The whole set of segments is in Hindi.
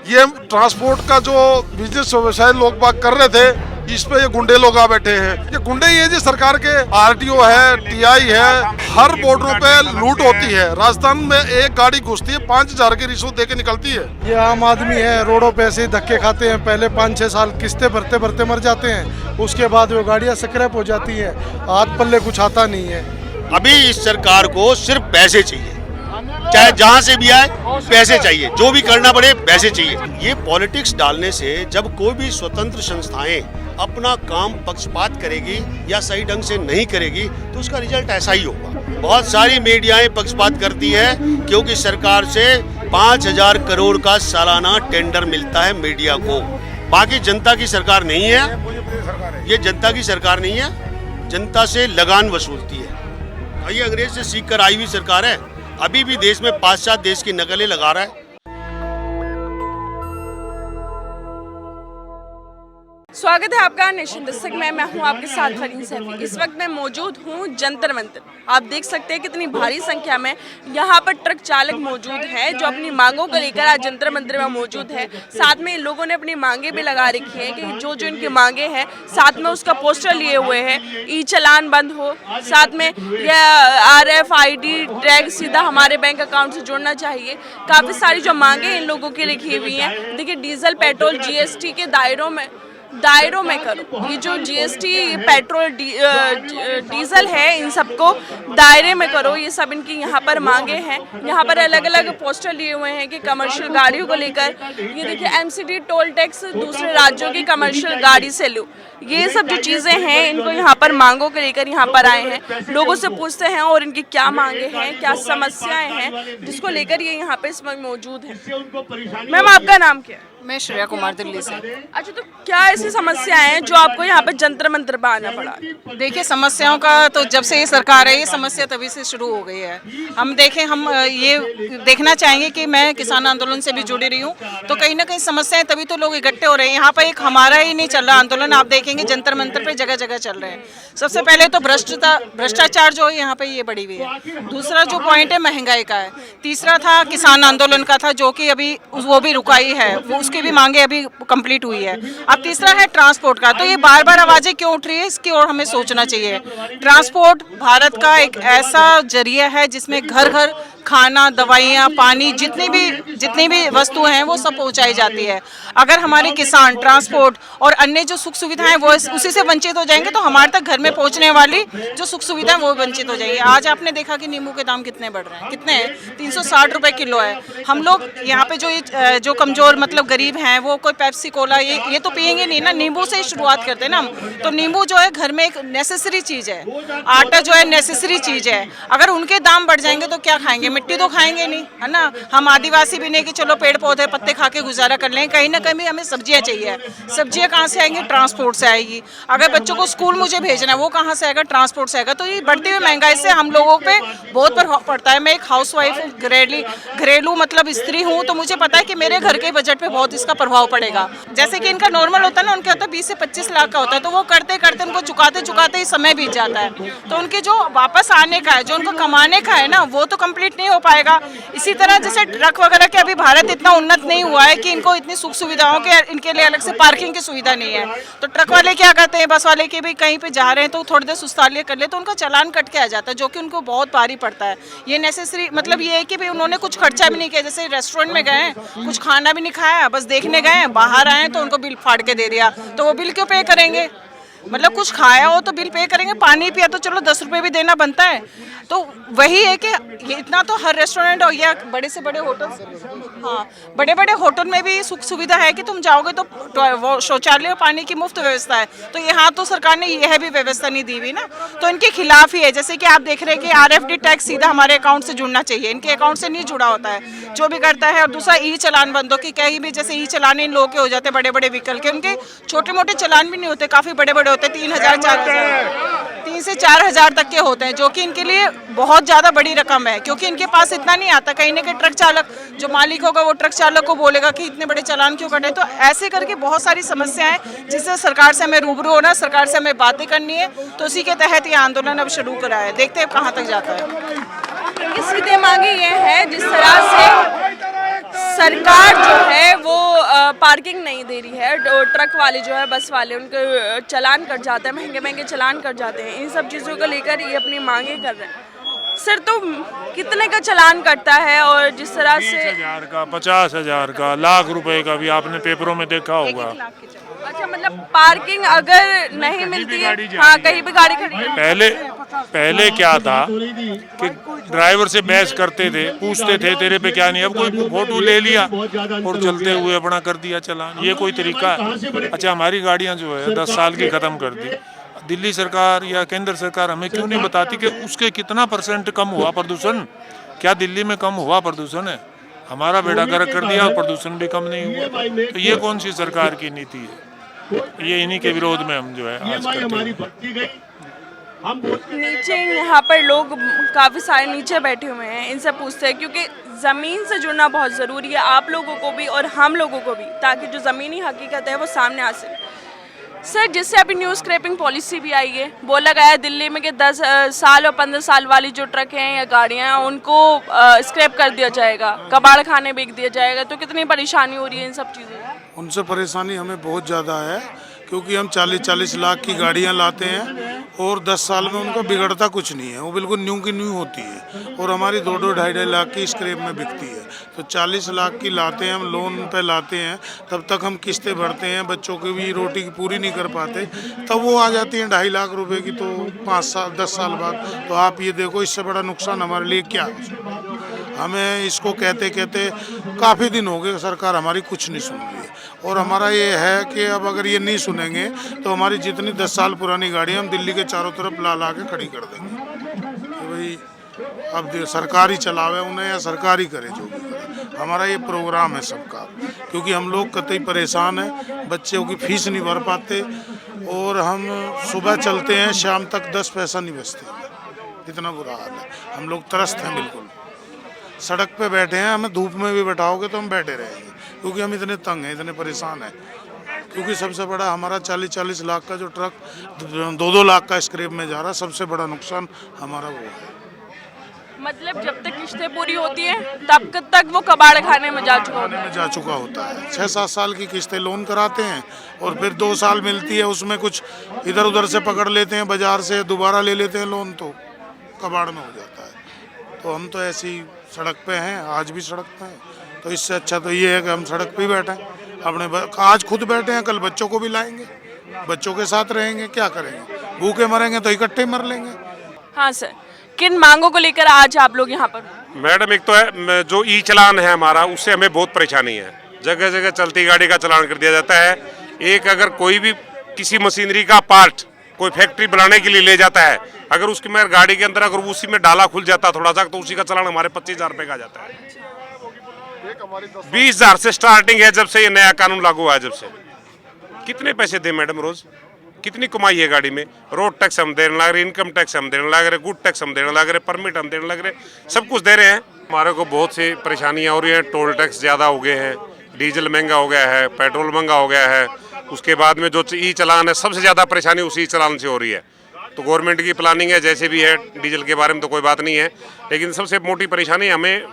ये ट्रांसपोर्ट का जो बिजनेस व्यवसाय लोग बाग कर रहे थे, इस पे ये गुंडे लोग आ बैठे हैं। ये गुंडे ही है जी, सरकार के आरटीओ है, टीआई है, हर बॉर्डरों पे लूट होती है। राजस्थान में एक गाड़ी घुसती है 5,000 की रिश्वत दे के निकलती है। ये आम आदमी है, रोडों पे ऐसे ही धक्के खाते हैं। पहले 5-6 साल किस्तें भरते भरते मर जाते हैं, उसके बाद वो गाड़ियाँ स्क्रैप हो जाती है, हाथ पल्ले कुछ आता नहीं है। अभी इस सरकार को सिर्फ पैसे चाहिए, चाहे जहां से भी आए पैसे चाहिए, जो भी करना पड़े पैसे चाहिए। ये पॉलिटिक्स डालने से जब कोई भी स्वतंत्र संस्थाएं अपना काम पक्षपात करेगी या सही ढंग से नहीं करेगी तो उसका रिजल्ट ऐसा ही होगा। बहुत सारी मीडियाएं पक्षपात करती है क्योंकि सरकार से 5,000 करोड़ का सालाना टेंडर मिलता है मीडिया को। बाकी जनता की सरकार नहीं है, ये जनता की सरकार नहीं है, जनता से लगान वसूलती है। ये अंग्रेज से सीख कर आई हुई सरकार है, अभी भी देश में पाश्चात्य देश की नकलें लगा रहा है। स्वागत है आपका नेशन दस्तक में। मैं हूं आपके साथ फरीन सैफी। इस वक्त मैं मौजूद हूं जंतर मंतर। आप देख सकते हैं कितनी भारी संख्या में यहां पर ट्रक चालक मौजूद हैं जो अपनी मांगों को लेकर आज जंतर मंतर में मौजूद है। साथ में इन लोगों ने अपनी मांगे भी लगा रखी है कि जो जो इनकी मांगे हैं, साथ में उसका पोस्टर लिए हुए हैं, ई चलान बंद हो, साथ में यह RFID टैग सीधा हमारे बैंक अकाउंट से जोड़ना चाहिए। काफ़ी सारी जो मांगे इन लोगों की लिखी हुई हैं। देखिए, डीजल पेट्रोल GST के दायरों में करो। ये जो GST पेट्रोल डीजल है, इन सबको दायरे में करो। ये सब इनकी यहाँ पर मांगे हैं। यहाँ पर अलग अलग पोस्टर लिए हुए हैं कि कमर्शियल गाड़ियों को लेकर, ये देखिए MCD टोल टैक्स दूसरे राज्यों की कमर्शियल गाड़ी से लो। ये सब जो चीज़ें हैं, इनको यहाँ पर मांगों को लेकर यहाँ पर आए हैं। लोगों से पूछते हैं और इनकी क्या मांगे हैं, क्या समस्याएं हैं, जिसको लेकर ये यहाँ पे इस वक्त मौजूद है। मैम, आपका नाम क्या है? मैं श्रेया कुमार दिल्ली से। अच्छा, तो क्या ऐसी समस्याएं हैं जो आपको यहाँ पे जंतर मंतर पे आना पड़ा? देखिए, समस्याओं का तो जब से ये सरकार है, ये समस्या तभी से शुरू हो गई है। हम ये देखना चाहेंगे कि मैं किसान आंदोलन से भी जुड़ी रही हूँ, तो कहीं ना कहीं समस्याएं तभी तो लोग इकट्ठे हो रहे हैं। यहाँ पर एक हमारा ही नहीं चल रहा आंदोलन, आप देखेंगे जंतर मंतर पे जगह जगह चल रहे हैं। सबसे पहले तो भ्रष्टाचार जो है यहाँ पे ये बढ़ी हुई है। दूसरा जो पॉइंट है महंगाई का है। तीसरा था किसान आंदोलन का था, जो कि अभी वो भी रुकाई है, उसकी भी मांगे अभी कंप्लीट हुई है। अब तीसरा है ट्रांसपोर्ट का। तो ये बार बार आवाजें क्यों उठ रही है, इसकी ओर हमें सोचना चाहिए। ट्रांसपोर्ट भारत का एक ऐसा जरिया है जिसमें घर घर खाना, दवाइयाँ, पानी, जितनी भी वस्तुएं हैं वो सब पहुंचाई जाती है। अगर हमारे किसान ट्रांसपोर्ट और अन्य जो सुख सुविधाएं वो उसी से वंचित हो जाएंगे तो हमारे तक घर में पहुंचने वाली जो सुख सुविधाएं वो वंचित हो जाएंगी। आज आपने देखा कि नींबू के दाम कितने बढ़ रहे हैं, कितने हैं? 360 रुपए किलो है। हम लोग यहाँ पे जो कमजोर मतलब गरीब हैं, वो कोई पेप्सी कोला ये तो पियेंगे नहीं ना। नींबू से ही शुरुआत करते हैं ना हम। तो नींबू जो है घर में एक नेसेसरी चीज़ है, आटा जो है नेसेसरी चीज़ है। अगर उनके दाम बढ़ जाएंगे तो क्या खाएंगे? मिट्टी तो खाएंगे नहीं, है ना। हम आदिवासी भी नहीं कि चलो पेड़ पौधे पत्ते खा के गुजारा कर लें। कहीं ना कहीं हमें सब्जियां चाहिए। सब्जियां कहाँ से आएंगी? ट्रांसपोर्ट से आएगी। अगर बच्चों को स्कूल मुझे भेजना है, वो कहाँ से आएगा? ट्रांसपोर्ट से आएगा। तो ये बढ़ती हुई महंगाई से हम लोगों पे बहुत प्रभाव पड़ता है। मैं एक हाउसवाइफ घरेलू मतलब स्त्री हूँ, तो मुझे पता है कि मेरे घर के बजट पे बहुत इसका प्रभाव पड़ेगा। जैसे कि इनका नॉर्मल होता है ना, उनके होता है 20 से 25 लाख का होता है, तो वो करते करते उनको चुकाते ही समय बीत जाता है। तो उनके जो वापस आने का है, जो उनको कमाने का है ना, वो तो कंप्लीट नहीं हो पाएगा। इसी तरह जैसे ट्रक वगैरह के, अभी भारत इतना उन्नत नहीं हुआ है कि इनको इतनी सुख सुविधाओं के, इनके लिए अलग से पार्किंग की सुविधा नहीं है। तो ट्रक वाले क्या करते हैं, बस वाले के भी कहीं पे जा रहे हैं तो थोड़ी देर सुस्तालिया कर ले तो उनका चालान कट के आ जाता है, जो कि उनको बहुत भारी पड़ता है। ये नेसेसरी मतलब ये है कि भाई उन्होंने कुछ खर्चा भी नहीं किया। जैसे रेस्टोरेंट में गए, कुछ खाना भी नहीं खाया, बस देखने गए, बाहर आए तो उनको बिल फाड़ के दे दिया, तो वो बिल क्यों पे करेंगे? मतलब कुछ खाया हो तो बिल पे करेंगे, पानी पिया तो चलो 10 रुपये भी देना बनता है। तो वही है कि ये इतना तो हर रेस्टोरेंट और या बड़े से बड़े होटल, हाँ, बड़े बड़े होटल में भी सुख सुविधा है कि तुम जाओगे तो वो शौचालय और पानी की मुफ्त व्यवस्था है। तो यहाँ तो सरकार ने यह भी व्यवस्था नहीं दी हुई ना, तो इनके खिलाफ ही है। जैसे कि आप देख रहे हैं कि RFD टैक्स सीधा हमारे अकाउंट से जुड़ना चाहिए, इनके अकाउंट से नहीं जुड़ा होता है, जो भी करता है। और दूसरा ई चलान बंद हो, कि कहीं भी जैसे ई चलान इन लोगों के हो जाते हैं, बड़े बड़े व्हीकल के, उनके छोटे मोटे चलान भी नहीं होते, काफ़ी बड़े बड़े होते हैं, 3,000 3 से 4,000 तक के होते हैं, जो कि इनके लिए बहुत ज़्यादा बड़ी रकम है, क्योंकि इनके पास इतना नहीं आता। कहीं ना कहीं ट्रक चालक जो मालिक होगा वो ट्रक चालक को बोलेगा कि इतने बड़े चालान क्यों कटे। तो ऐसे करके बहुत सारी समस्याएं जिससे सरकार से हमें रूबरू होना, सरकार से हमें बातें करनी है। तो उसी के तहत ये आंदोलन अब शुरू करा है, देखते हैं कहाँ तक जाता है। सीधे मांगे ये है, जिस तरह से सरकार जो है वो पार्किंग नहीं दे रही है, ट्रक वाले जो है, बस वाले, उनके चालान कट जाते हैं, महंगे महंगे चालान कट जाते हैं। इन सब चीज़ों को लेकर ये अपनी मांगे कर रहे हैं। सर, तो कितने का चालान कटता है और जिस तरह से 20,000 का, 50,000 का, लाख रुपए का भी आपने पेपरों में देखा होगा। अच्छा, मतलब पार्किंग अगर नहीं मिलती है, हाँ, कहीं भी गाड़ी खड़ी है। पहले क्या था कि ड्राइवर से बहस करते थे, पूछते थे तेरे पे क्या नहीं, अब कोई फोटो ले लिया और चलते हुए अपना कर दिया चालान। ये कोई तरीका है? अच्छा, हमारी गाड़ियां जो है 10 साल की खत्म कर दी। दिल्ली सरकार या केंद्र सरकार हमें क्यों नहीं बताती कि उसके कितना % कम हुआ प्रदूषण? क्या दिल्ली में कम हुआ प्रदूषण है? हमारा बेड़ा गर्क कर दिया, प्रदूषण भी कम नहीं हुआ। तो ये कौन सी सरकार की नीति है? ये इन्हीं के विरोध में हम जो है आज करते हैं। नीचे यहाँ पर लोग काफ़ी सारे नीचे बैठे हुए हैं, इनसे पूछते हैं, क्योंकि ज़मीन से जुड़ना बहुत ज़रूरी है, आप लोगों को भी और हम लोगों को भी, ताकि जो ज़मीनी हकीकत है वो सामने आ सके। सर, जिससे अभी न्यूज़ स्क्रैपिंग पॉलिसी भी आई है, बोला गया है दिल्ली में कि 10 साल और 15 साल वाली जो ट्रक हैं या गाड़ियाँ हैं उनको स्क्रैप कर दिया जाएगा, कबाड़ खाने बेच दिया जाएगा। तो कितनी परेशानी हो रही है इन सब चीज़ों में? उनसे परेशानी हमें बहुत ज़्यादा है, क्योंकि हम 40-40 लाख की गाड़ियां लाते हैं और 10 साल में उनका बिगड़ता कुछ नहीं है, वो बिल्कुल न्यू की न्यू होती है, और हमारी 2-2, 2.5 लाख की स्क्रैप में बिकती है। तो 40 लाख की लाते हैं, हम लोन पे लाते हैं, तब तक हम किस्तें भरते हैं, बच्चों की भी रोटी की पूरी नहीं कर पाते, तब वो आ जाती हैं 2.5 लाख रुपए की, तो 5 साल 10 साल बाद। तो आप ये देखो, इससे बड़ा नुकसान हमारे लिए क्या है? हमें इसको कहते कहते काफ़ी दिन हो गए, सरकार हमारी कुछ नहीं सुन रही है। और हमारा ये है कि अब अगर ये नहीं सुनेंगे तो हमारी जितनी 10 साल पुरानी गाड़ियाँ हम दिल्ली के चारों तरफ ला के खड़ी कर देंगे कि भाई अब सरकार ही चलावे उन्हें या सरकार ही करे जो भी करे। हमारा ये प्रोग्राम है सबका, क्योंकि हम लोग कतई परेशान हैं, बच्चों की फीस नहीं भर पाते, और हम सुबह चलते हैं शाम तक 10 पैसा नहीं बचते। इतना बुरा हाल है, हम लोग त्रस्त हैं, बिल्कुल सड़क पे बैठे हैं। हमें धूप में भी बैठाओगे तो हम बैठे रहेंगे, क्योंकि हम इतने तंग हैं, इतने परेशान हैं। क्योंकि सबसे बड़ा हमारा 40-40 लाख का जो ट्रक 2-2 लाख का स्क्रैप में जा रहा है, सबसे बड़ा नुकसान हमारा वो है। मतलब जब तक किस्तें पूरी होती हैं तब तक वो कबाड़ खाने में जा चुका होता है। 6-7 साल की किस्तें लोन कराते हैं और फिर 2 साल मिलती है, उसमें कुछ इधर उधर से पकड़ लेते हैं, बाजार से दोबारा ले लेते हैं लोन, तो कबाड़ में हो जाता है। तो हम तो ऐसी सड़क पे हैं, आज भी सड़क पे हैं। तो इससे अच्छा तो ये है कि हम सड़क पे ही बैठे हैं, अपने आज खुद बैठे हैं, कल बच्चों को भी लाएंगे, बच्चों के साथ रहेंगे, क्या करेंगे? भूखे मरेंगे तो इकट्ठे मर लेंगे। हाँ सर, किन मांगों को लेकर आज आप लोग यहाँ पर? मैडम, एक तो है जो ई चालान है हमारा, उससे हमें बहुत परेशानी है। जगह जगह चलती गाड़ी का चालान कर दिया जाता है। एक अगर कोई भी किसी मशीनरी का पार्ट कोई फैक्ट्री बनाने के लिए ले जाता है, अगर उसकी मैं गाड़ी के अंदर अगर उसी में डाला खुल जाता थोड़ा सा, तो उसी का चालान हमारे 25,000 रुपये का आ जाता है। 20,000 से स्टार्टिंग है जब से ये नया कानून लागू हुआ है। जब से कितने पैसे दें मैडम रोज? कितनी कमाई है गाड़ी में? रोड टैक्स हम देने लग रहे, इनकम टैक्स हम देने लग रहे, गुड टैक्स हम देने लग रहे, परमिट हम देने लग रहे, सब कुछ दे रहे हैं। हमारे को बहुत सी परेशानियाँ हो रही हैं। टोल टैक्स ज़्यादा हो गए हैं, डीजल महंगा हो गया है, पेट्रोल महंगा हो गया है। उसके बाद में जो ई चालान है, सबसे ज़्यादा परेशानी उसी चालान से हो रही है। तो गवर्नमेंट की प्लानिंग है जैसे भी है, डीजल के बारे में तो कोई बात नहीं है, लेकिन सबसे मोटी परेशानी हमें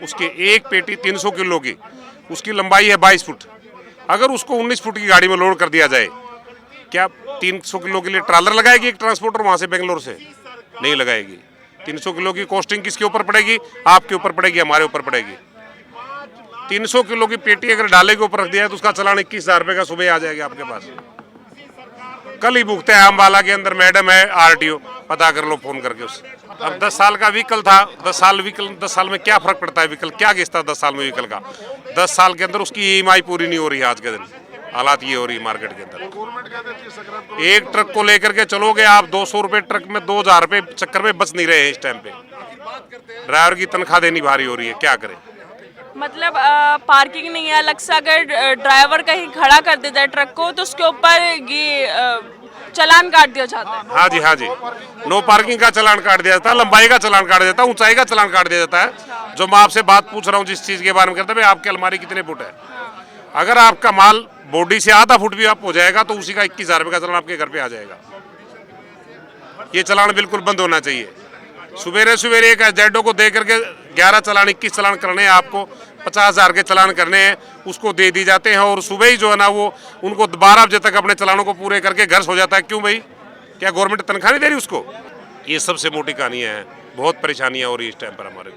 उसकी एक पेटी 300 किलो की, उसकी लंबाई है 22 फुट। अगर उसको 19 फुट की गाड़ी में लोड कर दिया जाए, क्या 300 किलो के लिए ट्रालर लगाएगी एक ट्रांसपोर्टर वहाँ से बेंगलोर से? नहीं लगाएगी। 300 किलो की कॉस्टिंग किसके ऊपर पड़ेगी? आपके ऊपर पड़ेगी, हमारे ऊपर पड़ेगी। 300 किलो की पेटी अगर डाले के ऊपर रख दिया है तो उसका चालान 21,000 रुपये का सुबह आ जाएगा आपके पास। कल ही भुगते हैं अम्बाला के अंदर, मैडम है RTO, पता कर लो फोन करके उससे। अब 10 साल का व्हीकल था, 10 साल में क्या फर्क पड़ता है? व्हीकल क्या घिसता है 10 साल में व्हीकल का? 10 साल के अंदर उसकी EMI पूरी नहीं हो रही है। आज के दिन हालात ये हो रही है मार्केट के अंदर। एक ट्रक को लेकर के चलोगे आप, 200 रुपये ट्रक में 2,000 रुपये चक्कर में बच नहीं रहे हैं इस टाइम पे। ड्राइवर की तनख्वाह देनी भारी हो रही है, क्या करें? मतलब पार्किंग नहीं है अलग से, अगर ड्राइवर कहीं खड़ा कर देता है ट्रक को तो उसके ऊपर ये चालान काट दिया जाता है। हाँ जी, हाँ जी, नो पार्किंग का चालान काट दिया जाता है, लंबाई का चालान काट दिया जाता है, ऊंचाई का चालान काट दिया जाता है। जो मैं आपसे बात पूछ रहा हूँ जिस चीज़ के बारे में, करता है आपकी अलमारी कितने फुट है? अगर आपका माल बॉडी से आधा फुट भी आप हो जाएगा तो उसी का 21,000 रुपये का चालान आपके घर पे आ जाएगा। ये चालान बिल्कुल बंद होना चाहिए। सवेरे सवेरे एक जेडो को दे करके 11 चालान 21 चालान करने हैं आपको, 50,000 के चालान करने हैं उसको दे दी जाते हैं और सुबह ही जो है ना वो उनको 12 बजे तक अपने चालानों को पूरे करके घर सो जाता है। क्यों भाई, क्या गवर्नमेंट तनख्वाह नहीं दे रही उसको? ये सबसे मोटी कहानियाँ हैं, बहुत परेशानियाँ हो रही है इस टाइम पर हमारे को।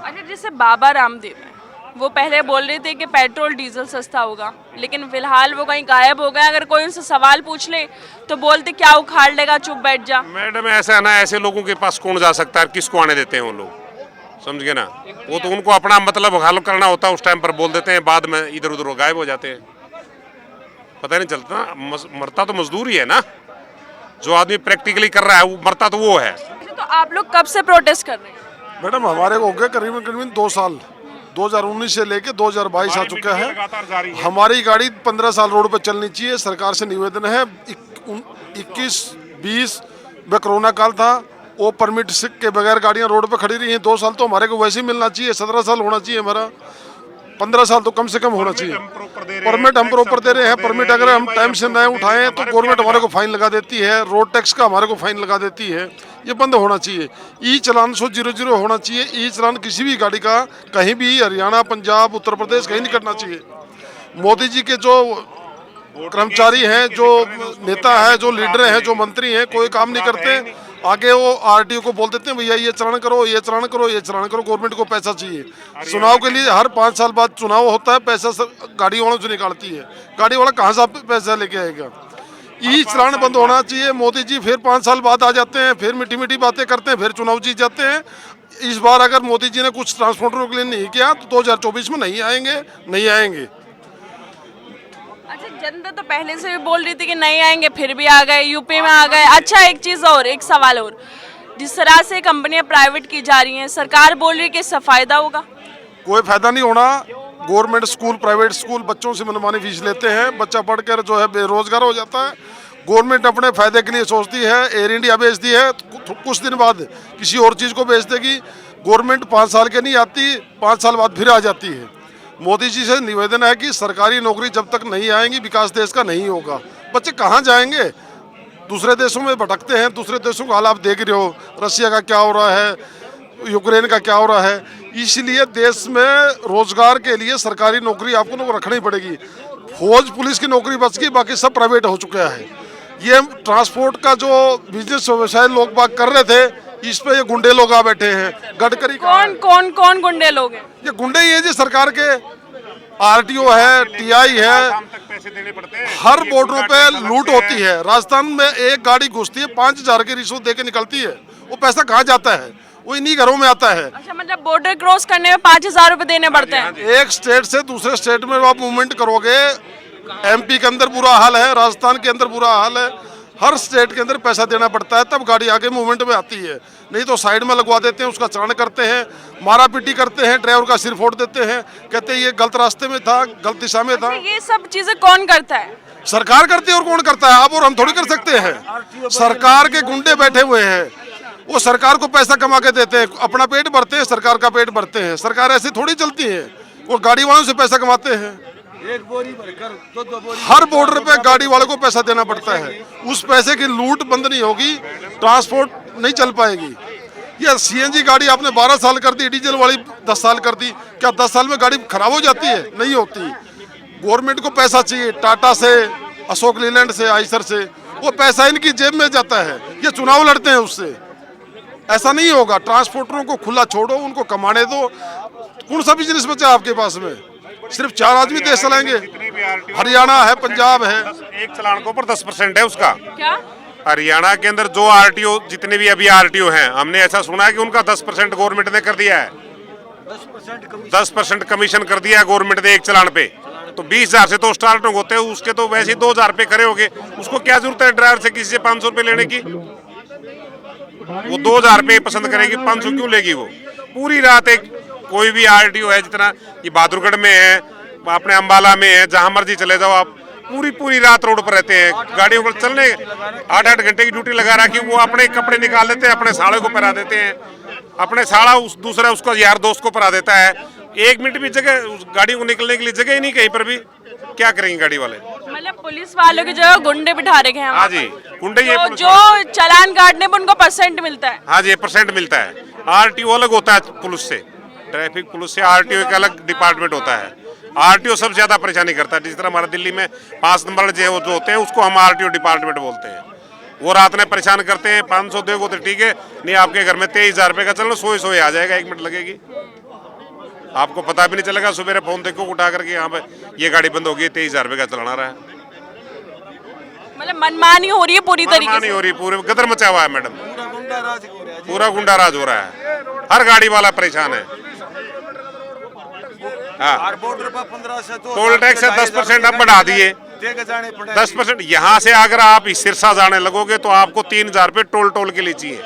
अच्छा, जैसे बाबा रामदेव हैं, वो पहले बोल रहे थे कि पेट्रोल डीजल सस्ता होगा, लेकिन फिलहाल वो कहीं गायब हो गए। अगर कोई उनसे सवाल पूछ ले तो बोलते क्या उखाड़ लेगा, चुप बैठ जा। मैडम ऐसा है ना, ऐसे लोगों के पास कौन जा सकता है, किसको आने देते हैं वो लोग, समझ गए ना? वो तो उनको अपना मतलब हल करना होता है, उस टाइम पर बोल देते हैं, बाद में इधर उधर गायब हो जाते हैं, पता नहीं चलता। मरता तो मजदूर ही है ना, जो आदमी प्रैक्टिकली कर रहा है वो मरता तो वो है। तो आप लोग कब से प्रोटेस्ट कर रहे हैं? मैडम हमारे को हो गए करीबन 2 साल, 2019 से लेके 2022 आ चुका है। हमारी गाड़ी 15 साल रोड पर चलनी चाहिए। सरकार से निवेदन है, 21-20 में कोरोना काल था, वो परमिट के बगैर गाड़ियां रोड पे खड़ी रही हैं। 2 साल तो हमारे को वैसे ही मिलना चाहिए, 17 साल होना चाहिए हमारा, 15 साल तो कम से कम होना चाहिए। परमिट हम प्रॉपर दे रहे हैं। परमिट अगर हम टाइम से न उठाएं तो गवर्नमेंट हमारे को फाइन लगा देती है, रोड टैक्स का हमारे को फाइन लगा देती है। ये बंद होना चाहिए। ई चलान 100 होना चाहिए। ई चलान किसी भी गाड़ी का कहीं भी हरियाणा, पंजाब, उत्तर प्रदेश कहीं नहीं करना चाहिए। मोदी जी के जो कर्मचारी हैं, जो नेता है, जो लीडर हैं, जो मंत्री हैं, कोई काम नहीं करते। आगे वो आरटीओ को बोल देते हैं भैया ये चलान करो, ये चलान करो, ये चलान करो। गवर्नमेंट को पैसा चाहिए। चुनाव के लिए हर 5 साल बाद चुनाव होता है, पैसा गाड़ी वालों से निकालती है। गाड़ी वाला कहाँ से पैसा लेके आएगा? ई चलान बंद होना चाहिए। मोदी जी फिर 5 साल बाद आ जाते हैं, फिर मीठी मीठी बातें करते हैं, फिर चुनाव जीत जाते हैं। इस बार अगर मोदी जी ने कुछ ट्रांसपोर्टरों के लिए नहीं किया तो 2024 में नहीं आएंगे। अच्छा, जनता तो पहले से भी बोल रही थी कि नहीं आएंगे, फिर भी आ गए, यूपी में आ गए। अच्छा, एक चीज़ और, एक सवाल और, जिस तरह से कंपनियां प्राइवेट की जा रही हैं, सरकार बोल रही है कि इससे फायदा होगा। कोई फायदा नहीं होना। गवर्नमेंट स्कूल, प्राइवेट स्कूल बच्चों से मनमानी फीस लेते हैं, बच्चा पढ़कर जो है बेरोजगार हो जाता है। गवर्नमेंट अपने फायदे के लिए सोचती है। एयर इंडिया बेचती है, तो कुछ दिन बाद किसी और चीज़ को बेच देगी। गवर्नमेंट 5 साल के नहीं आती, 5 साल बाद फिर आ जाती है। मोदी जी से निवेदन है कि सरकारी नौकरी जब तक नहीं आएंगी, विकास देश का नहीं होगा। बच्चे कहाँ जाएंगे? दूसरे देशों में भटकते हैं। दूसरे देशों का हाल आप देख रहे हो, रशिया का क्या हो रहा है, यूक्रेन का क्या हो रहा है। इसलिए देश में रोजगार के लिए सरकारी नौकरी आपको रखनी पड़ेगी। फौज पुलिस की नौकरी बच गई, बाकी सब प्राइवेट हो चुका है। ये ट्रांसपोर्ट का जो बिजनेस व्यवसाय लोग बाग कर रहे थे, इस पे ये गुंडे लोग आ बैठे हैं। गडकरी कौन गुंडे लोग हैं? ये गुंडे ही है जी, सरकार के। आरटीओ है, टीआई है, हर बॉर्डरों पे लूट होती है। राजस्थान में एक गाड़ी घुसती है, 5,000 की रिश्वत देके निकलती है। वो पैसा कहाँ जाता है? वो इन्हीं घरों में आता है। अच्छा, मतलब बॉर्डर क्रॉस करने में 5,000 रुपए देने पड़ते हैं। एक स्टेट से दूसरे स्टेट में आप मूवमेंट करोगे, एमपी के अंदर बुरा हाल है, राजस्थान के अंदर बुरा हाल है। हर स्टेट के अंदर पैसा देना पड़ता है, तब गाड़ी आगे मूवमेंट में आती है। नहीं तो साइड में लगवा देते हैं, उसका चालान करते हैं, मारा पीटी करते हैं, ड्राइवर का सिर फोड़ देते हैं, कहते हैं ये गलत रास्ते में था, गलत दिशा में था। अच्छा, ये सब चीजें कौन करता है? सरकार करती है। और कौन करता है? आप और हम थोड़ी कर सकते हैं। सरकार के गुंडे बैठे हुए हैं, वो सरकार को पैसा कमा के देते हैं, अपना पेट भरते हैं, सरकार का पेट भरते हैं। सरकार ऐसे थोड़ी चलती है, वो गाड़ी वालों से पैसा कमाते हैं। हर बॉर्डर पे गाड़ी वालों को पैसा देना पड़ता है। उस पैसे की लूट बंद नहीं होगी, ट्रांसपोर्ट नहीं चल पाएगी। ये सीएनजी गाड़ी आपने 12 साल कर दी, डीजल वाली 10 साल कर दी, क्या 10 साल में गाड़ी खराब हो जाती है? नहीं होती। गवर्नमेंट को पैसा चाहिए, टाटा से, अशोक लीलैंड से, आइसर से, वो पैसा इनकी जेब में जाता है। ये चुनाव लड़ते हैं उससे। ऐसा नहीं होगा। ट्रांसपोर्टरों को खुला छोड़ो, उनको कमाने दो। कौन सा बिजनेस बचा आपके पास में? सिर्फ 4 आदमी देश चलाएंगे। हरियाणा है, पंजाब है। एक चालान के ऊपर 10% है उसका। क्या? हरियाणा के अंदर जो आरटीओ, जितने भी अभी आरटीओ हैं, हमने ऐसा सुना है कि उनका 10% गवर्नमेंट ने कर दिया है। 10% कमीशन कर दिया है गवर्नमेंट ने एक चालान पे। तो 20,000 से तो स्टार्टिंग होते हैं, उसके तो वैसे ही 2,000 रुपये करे होंगे। उसको क्या जरूरत है ड्राइवर से किसी से 500 रुपये लेने की? वो 2,000 रुपये पसंद करेगी, 500 क्यों लेगी? वो पूरी रात एक कोई भी आरटीओ है, जितना ये बहादुरगढ़ में है, अपने अम्बाला में है, जहां मर्जी चले जाओ आप, पूरी रात रोड पर रहते हैं। गाड़ियों पर चलने 8-8 घंटे की ड्यूटी लगा रखी। वो अपने कपड़े निकाल देते हैं, अपने साड़े को पहरा देते हैं, अपने साड़ा दूसरा उसका यार दोस्त को पहरा देता है। 1 मिनट भी जगह गाड़ी को निकलने के लिए जगह ही नहीं कहीं पर भी। क्या करेंगे गाड़ी वाले? मतलब पुलिस वालों की जगह गुंडे बिठा रखे हैं। हाँ जी, गुंडे। ये जो चालान काटने पर उनको % मिलता है। हाँ जी, 1% मिलता है। आरटीओ अलग होता है पुलिस से। ट्रैफिक पुलिस से आरटीओ का अलग डिपार्टमेंट होता है। आरटीओ सबसे ज्यादा परेशानी करता है। जिस तरह हमारा दिल्ली में 5 नंबर जो होते हैं उसको हम आरटीओ डिपार्टमेंट बोलते हैं। वो रात में परेशान करते हैं। 500 दोगे तो ठीक है, नहीं आपके घर में 23,000 रुपये का चलो सोए आ जाएगा, 1 मिनट लगेगी, आपको पता भी नहीं चलेगा। सुबह फोन देखो उठा करके यहाँ पे ये गाड़ी बंद होगी, 23,000 रुपये का चलाना रहा है। मतलब मनमानी हो रही है पूरी तरीके नहीं हो रही, पूरे गदर मचा हुआ है मैडम, पूरा गुंडा राज हो रहा है। हर गाड़ी वाला परेशान है। हाँ, टोल टैक्स 10% अब बढ़ा दिए, 10%। यहाँ से अगर आप सिरसा जाने लगोगे तो आपको 3,000 रुपये टोल के लिए चाहिए।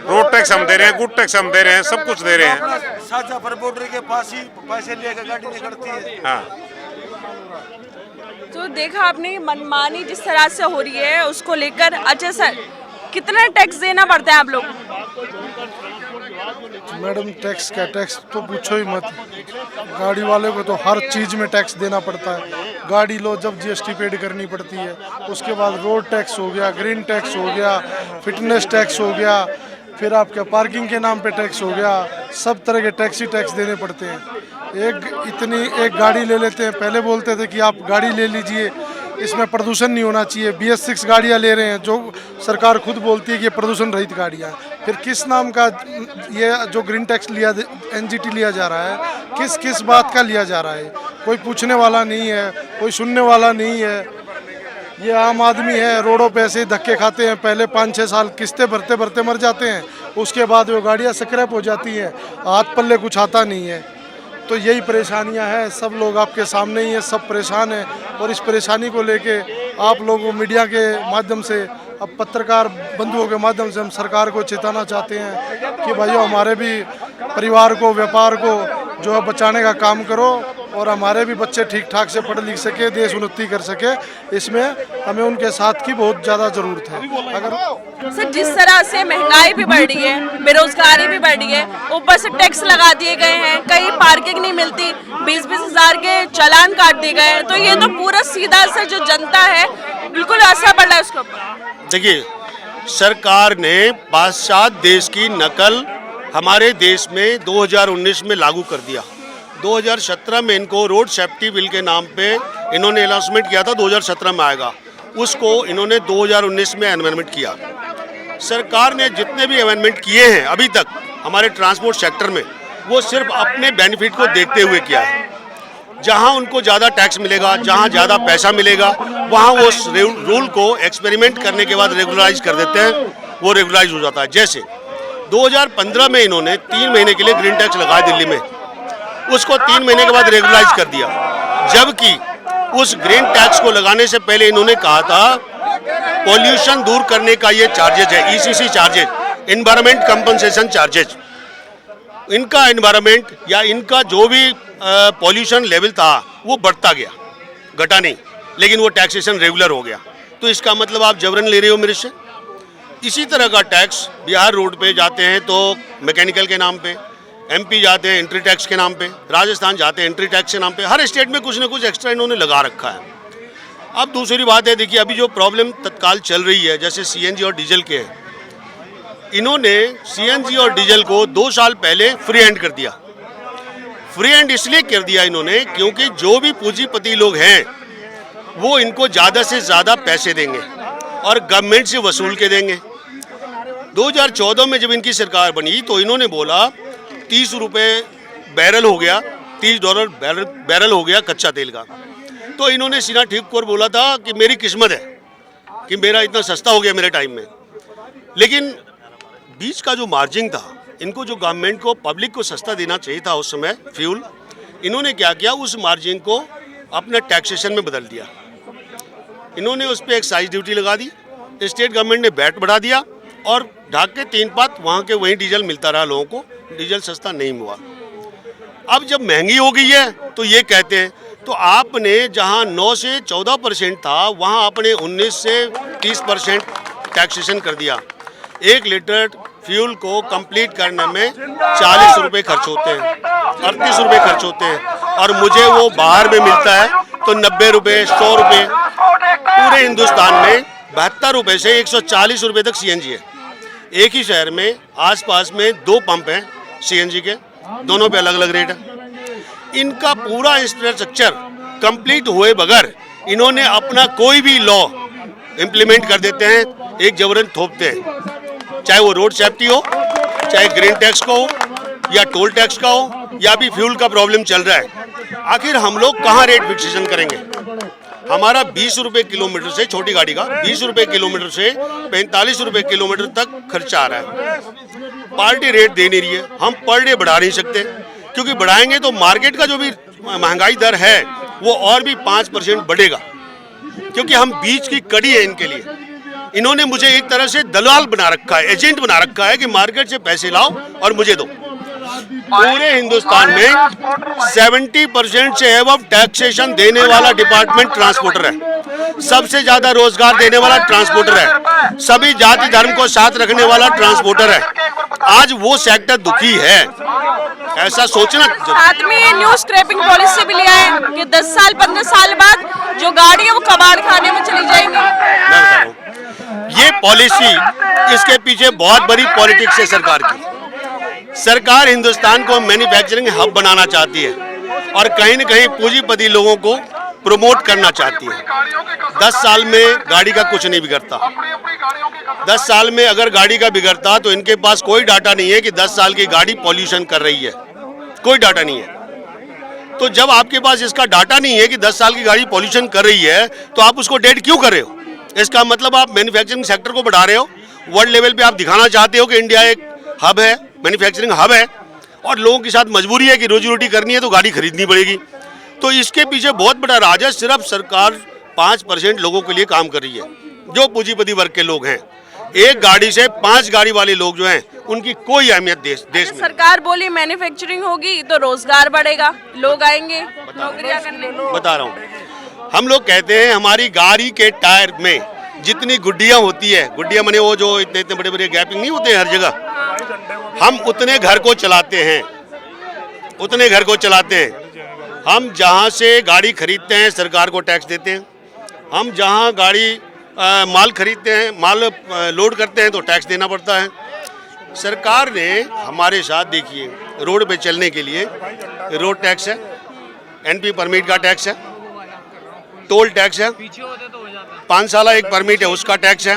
रोड टैक्स हम दे रहे हैं, गुड टैक्स हम दे रहे हैं, सब कुछ दे रहे हैं। शाहजहांपुर बॉर्डर के पास ही पैसे लेकर गाड़ी निकलती है। हाँ, तो देखा आपने मनमानी जिस तरह से हो रही है उसको लेकर। अच्छा सर, कितना टैक्स देना पड़ता है आप लोग? मैडम टैक्स क्या, टैक्स तो पूछो ही मत। गाड़ी वाले को तो हर चीज़ में टैक्स देना पड़ता है। गाड़ी लो जब जीएसटी पेड करनी पड़ती है, उसके बाद रोड टैक्स हो गया, ग्रीन टैक्स हो गया, फिटनेस टैक्स हो गया, फिर आपके पार्किंग के नाम पे टैक्स हो गया। सब तरह के टैक्स ही टैक्स देने पड़ते हैं। एक गाड़ी ले लेते हैं, पहले बोलते थे कि आप गाड़ी ले लीजिए, इसमें प्रदूषण नहीं होना चाहिए। BS6 गाड़ियाँ ले रहे हैं जो सरकार खुद बोलती है कि ये प्रदूषण रहित गाड़ियाँ। फिर किस नाम का ये जो ग्रीन टैक्स लिया, NGT लिया जा रहा है, किस बात का लिया जा रहा है? कोई पूछने वाला नहीं है, कोई सुनने वाला नहीं है। ये आम आदमी है, रोडों पे ऐसे ही धक्के खाते हैं। पहले 5-6 साल किस्तें भरते भरते मर जाते हैं, उसके बाद वो गाड़ियाँ स्क्रैप हो जाती हैं, हाथ पल्ले कुछ आता नहीं है। तो यही परेशानियां हैं। सब लोग आपके सामने ही हैं, सब परेशान हैं। और इस परेशानी को लेके आप लोगों मीडिया के माध्यम से, अब पत्रकार बंधुओं के माध्यम से हम सरकार को चेताना चाहते हैं कि भाइयों हमारे भी परिवार को, व्यापार को जो है बचाने का काम करो और हमारे भी बच्चे ठीक ठाक से पढ़ लिख सके, देश उन्नति कर सके। इसमें हमें उनके साथ की बहुत ज़्यादा ज़रूरत है। अगर सर जिस तरह से महंगाई भी बढ़ रही है, बेरोजगारी भी बढ़ रही है, ऊपर से टैक्स लगा दिए गए हैं, कहीं पार्किंग नहीं मिलती, 20-20 हज़ार के चालान काट दिए गए हैं, तो ये तो पूरा सीधा असर जो जनता है बिल्कुल असर पड़ रहा है उसके ऊपर। देखिए, सरकार ने पाश्चात्य देश की नकल हमारे देश में 2019 में लागू कर दिया। 2017 में इनको रोड सेफ्टी बिल के नाम पे इन्होंने अनाउंसमेंट किया था 2017 में आएगा, उसको इन्होंने 2019 में अमेंडमेंट किया। सरकार ने जितने भी अमेंडमेंट किए हैं अभी तक हमारे ट्रांसपोर्ट सेक्टर में, वो सिर्फ अपने बेनिफिट को देखते हुए किया है। जहां उनको ज़्यादा टैक्स मिलेगा, जहां ज़्यादा पैसा मिलेगा, वहां वो उस रूल को एक्सपेरिमेंट करने के बाद रेगुलराइज कर देते हैं, वो रेगुलराइज हो जाता है। जैसे 2015 में इन्होंने 3 महीने के लिए ग्रीन टैक्स लगाया दिल्ली में, उसको 3 महीने के बाद रेगुलराइज कर दिया। जबकि उस ग्रीन टैक्स को लगाने से पहले इन्होंने कहा था पॉल्यूशन दूर करने का ये चार्जेज है, ECC charges, environment compensation charges. इनका एनवायरमेंट या इनका जो भी पॉल्यूशन लेवल था वो बढ़ता गया, घटा नहीं, लेकिन वो टैक्सेशन रेगुलर हो गया। तो इसका मतलब आप जबरन ले रहे हो मेरे से। इसी तरह का टैक्स बिहार रोड पे जाते हैं तो मैकेनिकल के नाम पे, MP जाते हैं एंट्री टैक्स के नाम पे, राजस्थान जाते हैं एंट्री टैक्स के नाम पे, हर स्टेट में कुछ ना कुछ एक्स्ट्रा इन्होंने लगा रखा है। अब दूसरी बात है, देखिए अभी जो प्रॉब्लम तत्काल चल रही है, जैसे CNG और डीजल के है, इन्होंने CNG और डीजल को 2 साल पहले फ्री हैंड कर दिया। फ्री हैंड इसलिए कर दिया इन्होंने क्योंकि जो भी पूंजीपति लोग हैं वो इनको ज़्यादा से ज़्यादा पैसे देंगे और गवर्नमेंट से वसूल के देंगे। 2014 में जब इनकी सरकार बनी तो इन्होंने बोला 30 रुपये बैरल हो गया, $30 बैरल हो गया कच्चा तेल का। तो इन्होंने सीना ठीक कर बोला था कि मेरी किस्मत है कि मेरा इतना सस्ता हो गया मेरे टाइम में। लेकिन बीच का जो मार्जिन था, इनको जो गवर्नमेंट को, पब्लिक को सस्ता देना चाहिए था उस समय फ्यूल, इन्होंने क्या किया, उस मार्जिन को अपना टैक्सेशन में बदल दिया। इन्होंने उस पर एक्साइज ड्यूटी लगा दी, स्टेट गवर्नमेंट ने वैट बढ़ा दिया और ढाक के 3 पात वहाँ के वहीं डीजल मिलता रहा लोगों को, डीजल सस्ता नहीं हुआ। अब जब महंगी हो गई है तो ये कहते हैं, तो आपने जहाँ 9 से 14% था वहाँ आपने 19 से 30% टैक्सेशन कर दिया। 1 लीटर फ्यूल को कंप्लीट करने में 40 रुपये खर्च होते हैं, 38 रुपये खर्च होते हैं, और मुझे वो बाहर में मिलता है तो 90 रुपये, 100 रुपये। पूरे हिंदुस्तान में 72 रुपये से 140 रुपये तक CNG है। एक ही शहर में आसपास में 2 पंप हैं, CNG के, दोनों पे अलग अलग रेट है। इनका पूरा इंफ्रास्ट्रक्चर कंप्लीट हुए बगैर इन्होंने अपना कोई भी लॉ इम्प्लीमेंट कर देते हैं, एक जबरन थोपते हैं, चाहे वो रोड सेफ्टी हो, चाहे ग्रीन टैक्स का हो, या टोल टैक्स का हो, या भी फ्यूल का प्रॉब्लम चल रहा है। आखिर हम लोग कहाँ रेट फिक्सेशन करेंगे? हमारा 20 रुपए किलोमीटर से, छोटी गाड़ी का 20 रुपए किलोमीटर से 45 रुपए किलोमीटर तक खर्चा आ रहा है। पार्टी रेट दे नहीं रही है, हम पर डे बढ़ा नहीं सकते, क्योंकि बढ़ाएंगे तो मार्केट का जो भी महंगाई दर है वो और भी 5% बढ़ेगा, क्योंकि हम बीच की कड़ी है इनके लिए। इन्होंने मुझे एक तरह से दलाल बना रखा है, एजेंट बना रखा है कि मार्केट से पैसे लाओ और मुझे दो। पूरे हिंदुस्तान में 70% से एबव टैक्सेशन देने वाला डिपार्टमेंट ट्रांसपोर्टर है, सबसे ज्यादा रोजगार देने वाला ट्रांसपोर्टर है, सभी जाति धर्म को साथ रखने वाला ट्रांसपोर्टर है। आज वो सेक्टर दुखी है, ऐसा सोचना। साथ में ये न्यू स्क्रैपिंग पॉलिसी भी लिया है कि 10 साल 15 साल बाद जो गाड़ी है वो कबाड़ खाने में चली जाएंगी। मैं बता रहा हूं, ये पॉलिसी, इसके पीछे बहुत बड़ी पॉलिटिक्स है सरकार की। सरकार हिंदुस्तान को मैन्युफैक्चरिंग हब बनाना चाहती है और कहीं न कहीं पूंजीपति लोगों को प्रमोट करना चाहती है। 10 साल में गाड़ी का कुछ नहीं बिगड़ता। 10 साल में अगर गाड़ी का बिगड़ता तो इनके पास कोई डाटा नहीं है कि 10 साल की गाड़ी पॉल्यूशन कर रही है, कोई डाटा नहीं है। तो जब आपके पास इसका डाटा नहीं है कि 10 साल की गाड़ी पॉल्यूशन कर रही है, तो आप उसको डेट क्यों कर रहे हो? इसका मतलब आप मैन्युफैक्चरिंग सेक्टर को बढ़ा रहे हो। वर्ल्ड लेवल पे आप दिखाना चाहते हो कि इंडिया एक हब है, मैन्युफैक्चरिंग हब है, और लोगों के साथ मजबूरी है कि रोजी रोटी करनी है तो गाड़ी खरीदनी पड़ेगी। तो इसके पीछे बहुत बड़ा राज है। सिर्फ सरकार 5% लोगों के लिए काम कर रही है, जो पूंजीपति वर्ग के लोग हैं। एक गाड़ी से 5 गाड़ी वाले लोग जो हैं, उनकी कोई अहमियत देश में। सरकार बोली मैन्युफैक्चरिंग होगी तो रोजगार बढ़ेगा, लोग आएंगे नौकरियां करने। बता रहा हूँ, हम लोग कहते हैं हमारी गाड़ी के टायर में जितनी गुड्डियां होती है, गुड्डियां माने वो जो इतने इतने बड़े बड़े गैपिंग नहीं होते हर जगह, हम उतने घर को चलाते हैं, उतने घर को चलाते हैं। हम जहाँ से गाड़ी खरीदते हैं सरकार को टैक्स देते हैं, हम जहाँ गाड़ी माल खरीदते हैं, माल लोड करते हैं तो टैक्स देना पड़ता है। सरकार ने हमारे साथ, देखिए, रोड पे चलने के लिए रोड टैक्स है, NP परमिट का टैक्स है, टोल टैक्स है, 5 साल एक परमिट है उसका टैक्स है,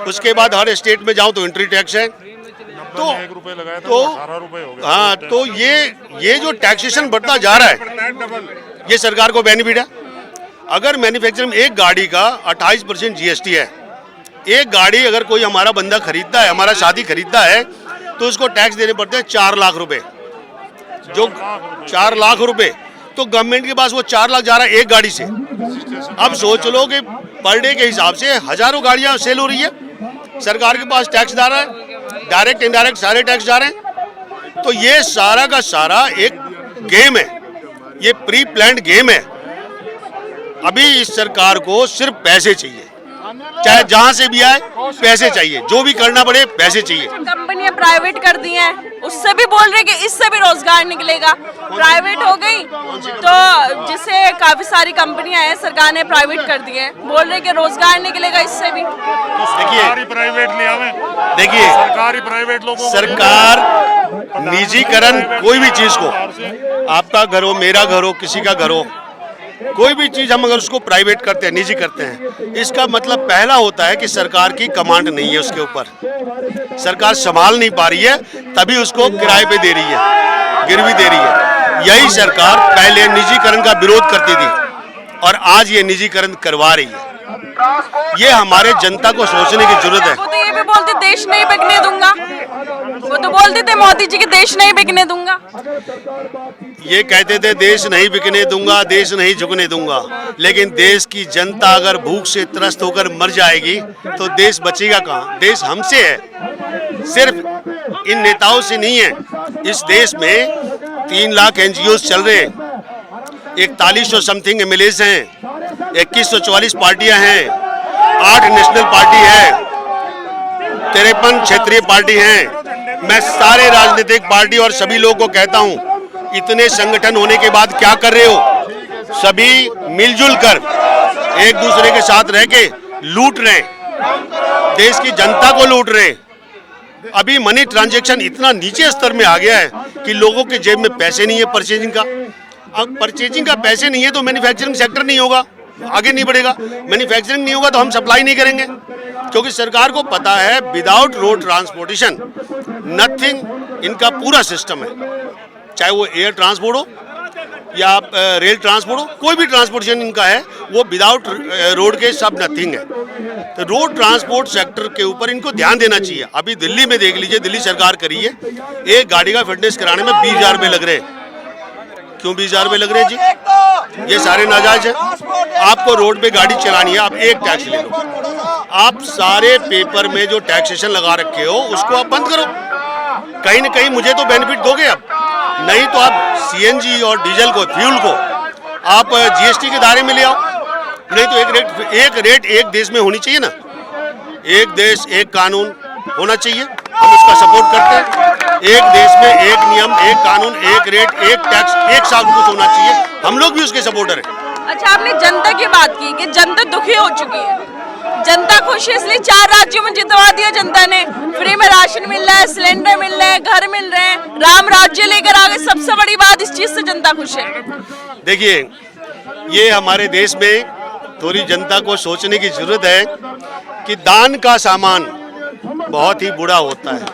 उसके बाद हर स्टेट में जाओ तो एंट्री टैक्स है। तो 1 रुपए लगाया था, तो 18 रुपए हो गए। हाँ, तो ये जो टैक्सेशन बढ़ता जा रहा है, ये सरकार को बेनिफिट है। अगर मैन्युफैक्चरिंग एक गाड़ी का 28% GST है, एक गाड़ी अगर कोई हमारा बंदा खरीदता है, हमारा साथी खरीदता है, तो उसको टैक्स देने पड़ते हैं 4 लाख रुपए, जो 4 लाख रुपए, तो गवर्नमेंट के पास वो 4 लाख जा रहा है एक गाड़ी से। अब सोच लो कि पर डे के हिसाब से हजारों गाड़ियां सेल हो रही है, सरकार के पास टैक्स जा रहा है, डायरेक्ट इनडायरेक्ट सारे टैक्स जा रहे हैं। तो ये सारा का सारा एक गेम है, ये प्री प्लान्ड गेम है। अभी इस सरकार को सिर्फ पैसे चाहिए, चाहे जहां से भी आए पैसे चाहिए, जो भी करना पड़े पैसे चाहिए। कंपनियां प्राइवेट कर दी हैं, उससे भी बोल रहे कि इससे भी रोजगार निकलेगा। प्राइवेट हो गई तो जिससे काफी सारी कंपनियां हैं सरकार ने प्राइवेट कर दी है, बोल रहे कि रोजगार निकलेगा इससे भी। सरकारी प्राइवेट ले आवे, देखिए, सरकारी प्राइवेट लोगों, सरकार निजीकरण कोई भी चीज को, आपका घर हो, मेरा घर हो, किसी का घर हो, कोई भी चीज हम अगर उसको प्राइवेट करते हैं, निजी करते हैं, इसका मतलब पहला होता है कि सरकार की कमांड नहीं है उसके ऊपर, सरकार संभाल नहीं पा रही है, तभी उसको किराए पे दे रही है, गिरवी दे रही है। यही सरकार पहले निजीकरण का विरोध करती थी और आज ये निजीकरण करवा रही है। ये हमारे जनता को सोचने की जरूरत है। वो तो ये भी बोलते देश नहीं बिकने दूंगा, वो तो बोलते थे मोदी जी कि देश नहीं बिकने दूंगा। ये कहते थे देश नहीं बिकने दूंगा, देश नहीं झुकने दूंगा, लेकिन देश की जनता अगर भूख से त्रस्त होकर मर जाएगी तो देश बचेगा कहाँ? देश हमसे है, सिर्फ इन नेताओं से नहीं है। इस देश में 3 लाख NGOs चल रहे हैं, 4100 समथिंग MLAs हैं, 2144 पार्टियां हैं, 8 नेशनल पार्टी है, 53 क्षेत्रीय पार्टी हैं। मैं सारे राजनीतिक पार्टी और सभी लोगों को कहता हूं, इतने संगठन होने के बाद क्या कर रहे हो? सभी मिलजुल कर एक दूसरे के साथ रह के लूट रहे हैं, देश की जनता को लूट रहे हैं। अभी मनी ट्रांजैक्शन इतना नीचे स्तर में आ गया है कि लोगों के जेब में पैसे नहीं है परचेजिंग का। अब परचेजिंग का पैसे नहीं है तो मैन्युफैक्चरिंग सेक्टर नहीं होगा, आगे नहीं बढ़ेगा। मैन्युफैक्चरिंग नहीं होगा तो हम सप्लाई नहीं करेंगे, क्योंकि सरकार को पता है विदाउट रोड ट्रांसपोर्टेशन नथिंग इनका पूरा सिस्टम है, चाहे वो एयर ट्रांसपोर्ट हो या रेल ट्रांसपोर्ट हो, कोई भी ट्रांसपोर्टेशन इनका है वो विदाउट रोड के सब नथिंग है। तो रोड ट्रांसपोर्ट सेक्टर के ऊपर इनको ध्यान देना चाहिए। अभी दिल्ली में देख लीजिए, दिल्ली सरकार करी है, एक गाड़ी का फिटनेस कराने में 20,000 रुपये लग रहे हैं। क्यों 20,000 रुपये लग रहे हैं जी? ये सारे नाजायज है। आपको रोड पे गाड़ी चलानी है, आप एक टैक्स ले लो, आप सारे पेपर में जो टैक्सेशन लगा रखे हो उसको आप बंद करो। कहीं ना कहीं मुझे तो बेनिफिट दोगे अब, नहीं तो आप सीएनजी और डीजल को, फ्यूल को आप जीएसटी के दायरे में ले आओ। नहीं तो एक रेट एक देश में होनी चाहिए ना, एक देश एक कानून होना चाहिए, हम इसका सपोर्ट करते हैं। एक देश में एक नियम, एक कानून, एक रेट, एक टैक्स, एक सब कुछ होना चाहिए, हम लोग भी उसके सपोर्टर हैं। अच्छा, आपने जनता की बात की कि जनता दुखी हो चुकी है, जनता खुश है, इसलिए 4 राज्यों में जितवा दिया जनता ने, फ्री में राशन मिल रहा है, सिलेंडर मिल रहे हैं, घर मिल रहे हैं, राम राज्य लेकर आ गए। सबसे बड़ी बात, इस चीज से जनता खुश है। देखिए, ये हमारे देश में थोड़ी जनता को सोचने की जरूरत है कि दान का सामान बहुत ही बुरा होता है,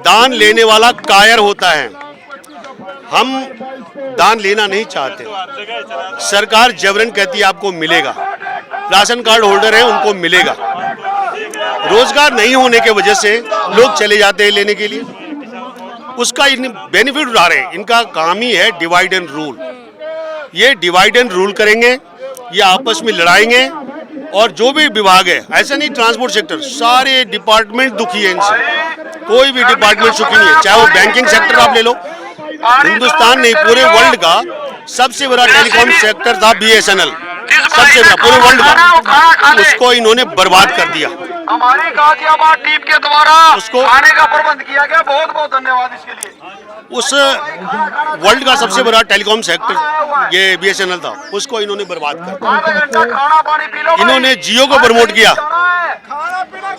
दान लेने वाला कायर होता है। हम दान लेना नहीं चाहते, सरकार जबरन कहती है आपको मिलेगा, राशन कार्ड होल्डर हैं उनको मिलेगा, रोजगार नहीं होने के वजह से लोग चले जाते हैं लेने के लिए, उसका बेनिफिट उठा रहे हैं। इनका काम ही है डिवाइड एंड रूल। ये डिवाइड एंड रूल करेंगे, ये आपस में लड़ाएंगे, और जो भी विभाग है, ऐसा नहीं ट्रांसपोर्ट सेक्टर, सारे डिपार्टमेंट दुखी है इनसे, कोई भी डिपार्टमेंट सुखी नहीं है। चाहे वो बैंकिंग सेक्टर आप ले लो, हिंदुस्तान नहीं पूरे वर्ल्ड का सबसे बड़ा टेलीकॉम सेक्टर था BSNL, सबसे बड़ा पूरे वर्ल्ड का, उसको इन्होंने बर्बाद कर दिया। हमारी गाजियाबाद टीम के द्वारा उसको खाने का प्रबंध किया गया, बहुत बहुत धन्यवाद इसके लिए। उस वर्ल्ड का सबसे बड़ा टेलीकॉम सेक्टर ये BSNL था, उसको इन्होंने बर्बाद कर दिया। इन्होंने जियो को प्रमोट किया,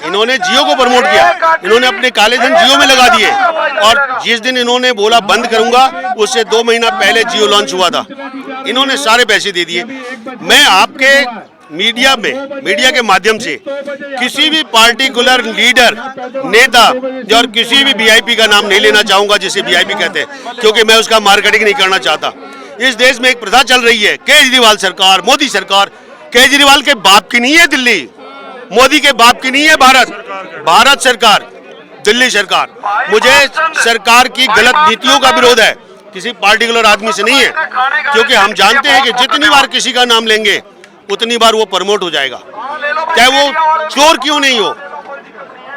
इन्होंने जियो को प्रमोट किया, इन्होंने अपने काले धन जियो में लगा दिए, और जिस दिन इन्होंने बोला बंद करूंगा उससे 2 महीना पहले जियो लॉन्च हुआ था, इन्होंने सारे पैसे दे दिए। मैं आपके मीडिया के माध्यम से किसी भी पार्टिकुलर लीडर, नेता और किसी भी VIP का नाम नहीं लेना चाहूंगा जिसे VIP कहते हैं, क्योंकि मैं उसका मार्केटिंग नहीं करना चाहता। इस देश में एक प्रथा चल रही है, केजरीवाल सरकार, मोदी सरकार। केजरीवाल के बाप की नहीं है दिल्ली, मोदी के बाप की नहीं है भारत सरकार, दिल्ली सरकार। मुझे सरकार की गलत नीतियों का विरोध है, किसी पार्टिकुलर आदमी से नहीं है, क्योंकि हम जानते हैं कि जितनी बार किसी का नाम लेंगे उतनी बार वो प्रमोट हो जाएगा, चाहे वो चोर क्यों नहीं हो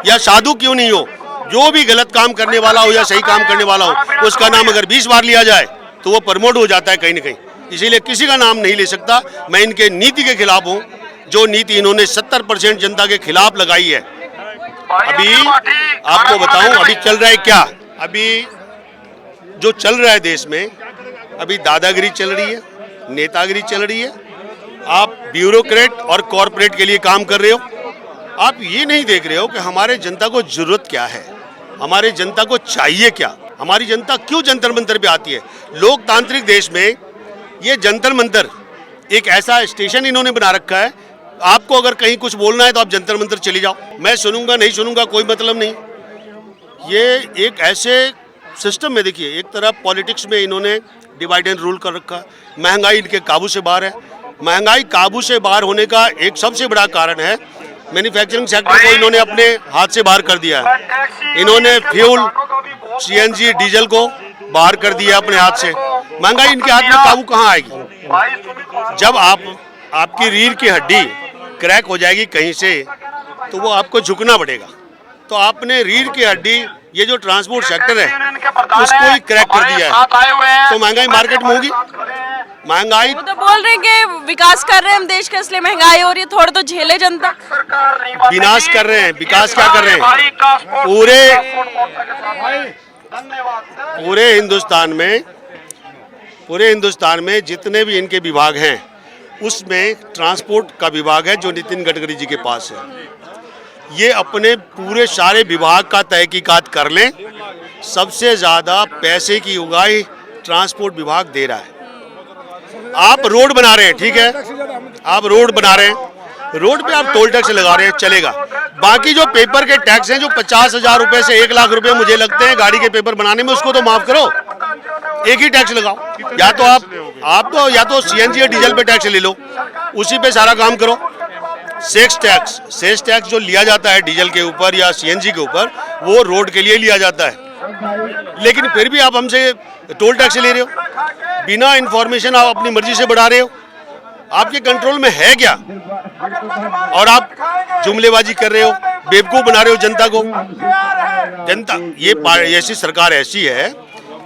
या साधु क्यों नहीं हो, जो भी गलत काम करने वाला हो या सही काम करने वाला हो, उसका नाम अगर 20 बार लिया जाए तो वो प्रमोट हो जाता है कहीं ना कहीं। इसीलिए किसी का नाम नहीं ले सकता। मैं इनके नीति के खिलाफ हूँ, जो नीति इन्होंने 70% जनता के खिलाफ लगाई है। अभी आपको बताऊं अभी चल रहा है क्या, अभी जो चल रहा है देश में, अभी दादागिरी चल रही है, नेतागिरी चल रही है। आप ब्यूरोक्रेट और कॉरपोरेट के लिए काम कर रहे हो, आप ये नहीं देख रहे हो कि हमारे जनता को जरूरत क्या है, हमारे जनता को चाहिए क्या, हमारी जनता क्यों जंतर मंतर पे आती है। लोकतांत्रिक देश में ये जंतर मंतर एक ऐसा स्टेशन इन्होंने बना रखा है, आपको अगर कहीं कुछ बोलना है तो आप जंतर मंतर चले जाओ, मैं सुनूंगा नहीं सुनूंगा कोई मतलब नहीं। ये एक ऐसे सिस्टम में देखिए, एक तरफ पॉलिटिक्स में इन्होंने डिवाइड एंड रूल कर रखा है, महंगाई इनके काबू से बाहर है। महंगाई काबू से बाहर होने का एक सबसे बड़ा कारण है मैन्युफैक्चरिंग सेक्टर को इन्होंने अपने हाथ से बाहर कर दिया है। इन्होंने फ्यूल, CNG, डीजल को बाहर कर दिया अपने हाथ से। महंगाई इनके हाथ में काबू कहाँ आएगी? जब आपकी रीढ़ की हड्डी क्रैक हो जाएगी कहीं से, तो वो आपको झुकना पड़ेगा। तो आपने रीढ़ की हड्डी, ये जो ट्रांसपोर्ट सेक्टर है, उसको ही क्रैक कर दिया है, तो महंगाई मार्केट में होगी। महंगाई वो तो बोल रहे हैं कि विकास कर रहे हैं हम देश का, इसलिए महंगाई हो रही है, थोड़ा तो झेले जनता। विनाश कर रहे हैं, विकास क्या कर रहे हैं? पूरे हिंदुस्तान में जितने भी इनके विभाग हैं, उसमें ट्रांसपोर्ट का विभाग है जो नितिन गडकरी जी के पास है। ये अपने पूरे सारे विभाग का तहकीकात कर लें। सबसे ज़्यादा पैसे की उगाही ट्रांसपोर्ट विभाग दे रहा है। आप रोड बना रहे हैं, ठीक है, आप रोड बना रहे हैं, रोड पे आप टोल टैक्स लगा रहे हैं, चलेगा। बाकी जो पेपर के टैक्स हैं, जो 50,000 रुपए से 1 लाख रुपए मुझे लगते हैं गाड़ी के पेपर बनाने में, उसको तो माफ करो, एक ही टैक्स लगाओ। या तो आप तो या तो सीएनजी या डीजल पे टैक्स ले लो, उसी पे सारा काम करो। सेस टैक्स जो लिया जाता है डीजल के ऊपर या सीएनजी के ऊपर, वो रोड के लिए लिया जाता है, लेकिन फिर भी आप हमसे टोल टैक्स ले रहे हो, बिना इंफॉर्मेशन आप अपनी मर्जी से बढ़ा रहे हो। आपके कंट्रोल में है क्या? और आप जुमलेबाजी कर रहे हो, बेवकूफ बना रहे हो जनता को। जनता ये ऐसी सरकार ऐसी है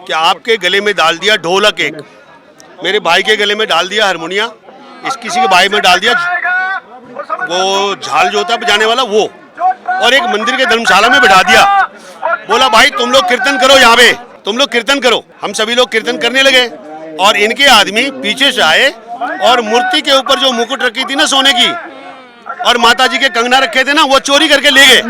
कि आपके गले में डाल दिया ढोलक, एक मेरे भाई के गले में डाल दिया हारमोनिया, किसी के भाई में डाल दिया वो झाल जो होता है बजाने वाला वो, और एक मंदिर के धर्मशाला में बैठा दिया। बोला भाई तुम लोग कीर्तन करो, यहाँ पे तुम लोग कीर्तन करो। हम सभी लोग कीर्तन करने लगे और इनके आदमी पीछे से आए और मूर्ति के ऊपर जो मुकुट रखी थी ना सोने की, और माता जी के कंगना रखे थे ना, वो चोरी करके ले गए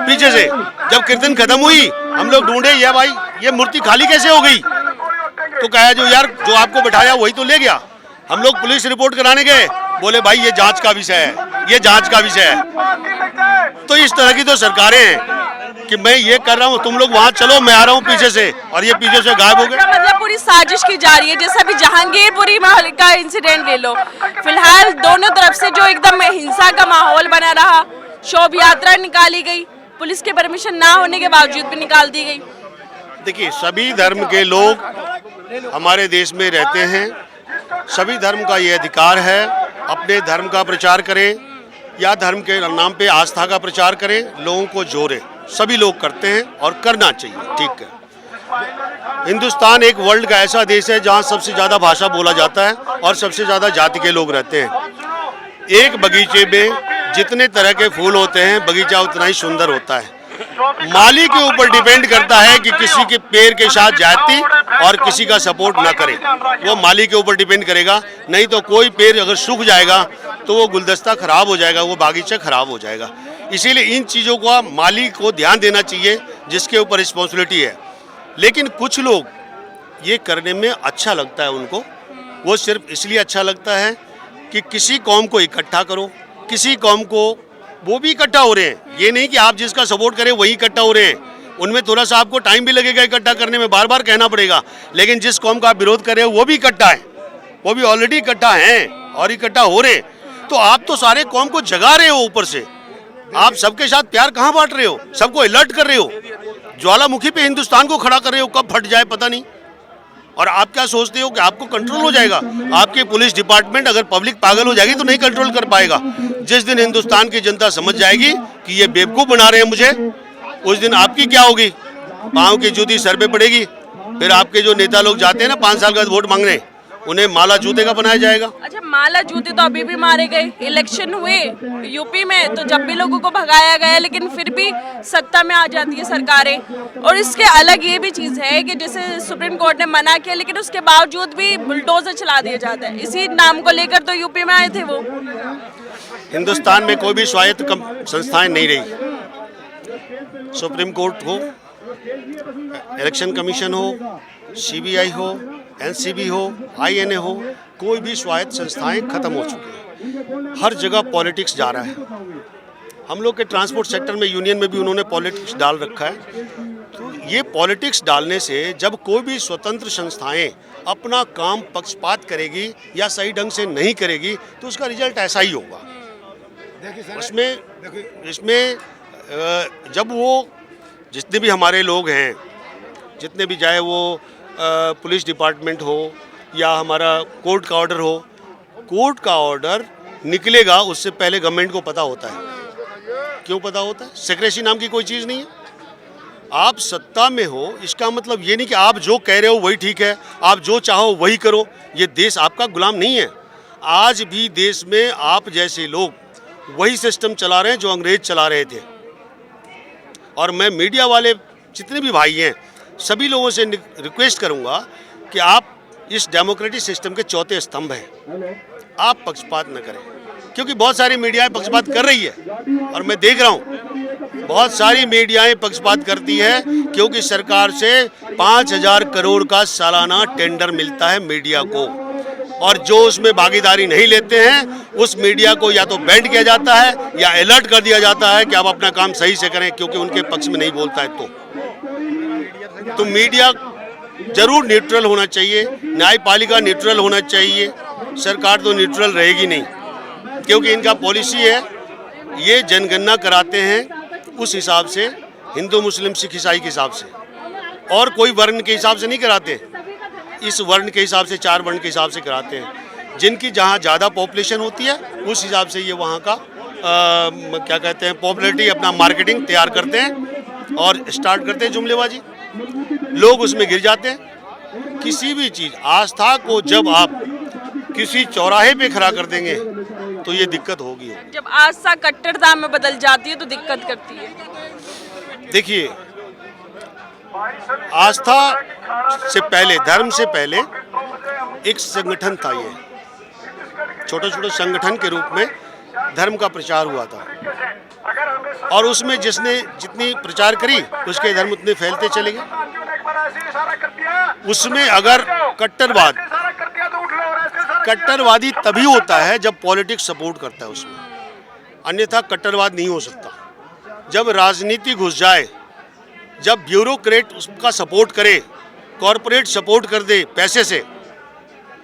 पीछे से। जब कीर्तन खत्म हुई हम लोग ढूंढे, या भाई ये मूर्ति खाली कैसे हो गई? तो कहा जो यार जो आपको बैठाया वही तो ले गया। हम लोग पुलिस रिपोर्ट कराने गए, बोले भाई ये जांच का विषय है, ये जांच का विषय है। तो इस तरह की तो सरकारें हैं कि मैं ये कर रहा हूँ, तुम लोग वहाँ चलो, मैं आ रहा हूँ पीछे से, और ये पीछे से गायब हो गए। मतलब पूरी साजिश की जा रही है। जैसे अभी जहांगीरपुरी महल का इंसिडेंट ले लो, फिलहाल दोनों तरफ से जो एकदम हिंसा का माहौल बना रहा, शोभ यात्रा निकाली गई, पुलिस के परमिशन ना होने के बावजूद भी निकाल दी गई। देखिए, सभी धर्म के लोग हमारे देश में रहते हैं, सभी धर्म का ये अधिकार है अपने धर्म का प्रचार करें या धर्म के नाम पे आस्था का प्रचार करें, लोगों को जोड़ें। सभी लोग करते हैं और करना चाहिए, ठीक है। हिंदुस्तान एक वर्ल्ड का ऐसा देश है जहां सबसे ज़्यादा भाषा बोला जाता है और सबसे ज़्यादा जाति के लोग रहते हैं। एक बगीचे में जितने तरह के फूल होते हैं, बगीचा उतना ही सुंदर होता है। माली के ऊपर डिपेंड करता है कि किसी के पेड़ के साथ जाति और किसी का सपोर्ट ना करे, वो माली के ऊपर डिपेंड करेगा। नहीं तो कोई पेड़ अगर सूख जाएगा तो वो गुलदस्ता खराब हो जाएगा, वो बागीचा खराब हो जाएगा। इसीलिए इन चीज़ों का माली को ध्यान देना चाहिए, जिसके ऊपर रिस्पॉन्सिबिलिटी है। लेकिन कुछ लोग ये करने में अच्छा लगता है उनको, वो सिर्फ इसलिए अच्छा लगता है कि किसी कौम को इकट्ठा करो, किसी कौम को, वो भी इकट्ठा हो रहे हैं। ये नहीं कि आप जिसका सपोर्ट करें वही इकट्ठा हो रहे हैं, उनमें थोड़ा सा आपको टाइम भी लगेगा इकट्ठा करने में, बार बार कहना पड़ेगा। लेकिन जिस कौम का आप विरोध कर रहे हो वो भी इकट्ठा है, वो भी ऑलरेडी इकट्ठा हैं और इकट्ठा हो रहे हैं। तो आप तो सारे कौम को जगा रहे हो ऊपर से, आप सबके साथ प्यार कहाँ बांट रहे हो, सबको अलर्ट कर रहे हो, ज्वालामुखी पे हिंदुस्तान को खड़ा कर रहे हो, कब फट जाए पता नहीं। और आप क्या सोचते हो कि आपको कंट्रोल हो जाएगा? आपकी पुलिस डिपार्टमेंट अगर पब्लिक पागल हो जाएगी तो नहीं कंट्रोल कर पाएगा। जिस दिन हिंदुस्तान की जनता समझ जाएगी कि ये बेवकूफ़ बना रहे हैं मुझे, उस दिन आपकी क्या होगी? पाँव की जूती सर पे पड़ेगी। फिर आपके जो नेता लोग जाते हैं ना 5 साल का वोट मांगने, उन्हें माला जूते का बनाया जाएगा। अच्छा, माला जूते तो अभी भी मारे गए। इलेक्शन हुए यूपी में तो जब भी लोगों को भगाया गया, लेकिन फिर भी सत्ता में आ जाती है सरकारें। और इसके अलग ये भी चीज़ है कि जैसे सुप्रीम कोर्ट ने मना किया, लेकिन उसके बावजूद भी बुलडोजर चला दिया जाता है। इसी नाम को लेकर तो यूपी में आए थे वो। हिंदुस्तान में कोई भी स्वायत्त संस्थाएं नहीं रही। सुप्रीम कोर्ट हो, इलेक्शन कमीशन हो, सीबीआई हो, एनसीबी हो, आईएनए हो, कोई भी स्वायत्त संस्थाएं खत्म हो चुकी हैं। हर जगह पॉलिटिक्स जा रहा है। हम लोग के ट्रांसपोर्ट सेक्टर में, यूनियन में भी उन्होंने पॉलिटिक्स डाल रखा है। तो ये पॉलिटिक्स डालने से जब कोई भी स्वतंत्र संस्थाएं अपना काम पक्षपात करेगी या सही ढंग से नहीं करेगी तो उसका रिजल्ट ऐसा ही होगा। इसमें जब वो जितने भी हमारे लोग हैं, जितने भी, चाहे वो पुलिस डिपार्टमेंट हो या हमारा कोर्ट का ऑर्डर हो, कोर्ट का ऑर्डर निकलेगा उससे पहले गवर्नमेंट को पता होता है। क्यों पता होता है? सेक्रेसी नाम की कोई चीज़ नहीं है। आप सत्ता में हो, इसका मतलब ये नहीं कि आप जो कह रहे हो वही ठीक है, आप जो चाहो वही करो। ये देश आपका गुलाम नहीं है। आज भी देश में आप जैसे लोग वही सिस्टम चला रहे हैं जो अंग्रेज चला रहे थे। और मैं मीडिया वाले जितने भी भाई हैं, सभी लोगों से रिक्वेस्ट करूंगा कि आप इस डेमोक्रेटिक सिस्टम के चौथे स्तंभ हैं, आप पक्षपात न करें। क्योंकि बहुत सारी मीडियाएं पक्षपात कर रही है और मैं देख रहा हूँ बहुत सारी मीडियाएं पक्षपात करती है, क्योंकि सरकार से 5,000 करोड़ का सालाना टेंडर मिलता है मीडिया को, और जो उसमें भागीदारी नहीं लेते हैं उस मीडिया को या तो बैंड किया जाता है या अलर्ट कर दिया जाता है कि आप अपना काम सही से करें, क्योंकि उनके पक्ष में नहीं बोलता है। तो मीडिया जरूर न्यूट्रल होना चाहिए, न्यायपालिका न्यूट्रल होना चाहिए, सरकार तो न्यूट्रल रहेगी नहीं, क्योंकि इनका पॉलिसी है ये जनगणना कराते हैं उस हिसाब से, हिंदू मुस्लिम सिख ईसाई के हिसाब से, और कोई वर्ण के हिसाब से नहीं कराते। इस वर्ण के हिसाब से, 4 वर्ण के हिसाब से कराते हैं। जिनकी जहाँ ज़्यादा पॉपुलेशन होती है उस हिसाब से ये वहाँ का क्या कहते हैं पॉपुलरिटी, अपना मार्केटिंग तैयार करते हैं और स्टार्ट करते हैं जुमलेबाजी, लोग उसमें गिर जाते हैं। किसी भी चीज़, आस्था को जब आप किसी चौराहे पे खड़ा कर देंगे तो ये दिक्कत होगी। जब आस्था कट्टरता में बदल जाती है तो दिक्कत करती है। देखिए, आस्था से पहले, धर्म से पहले एक संगठन था, ये छोटे छोटे संगठन के रूप में धर्म का प्रचार हुआ था, और उसमें जिसने जितनी प्रचार करी उसके धर्म उतने फैलते चले गए। उसमें अगर कट्टरवादी तभी होता है जब पॉलिटिक्स सपोर्ट करता है उसमें, अन्यथा कट्टरवाद नहीं हो सकता। जब राजनीति घुस जाए, जब ब्यूरोक्रेट उसका सपोर्ट करे, कॉरपोरेट सपोर्ट कर दे पैसे से,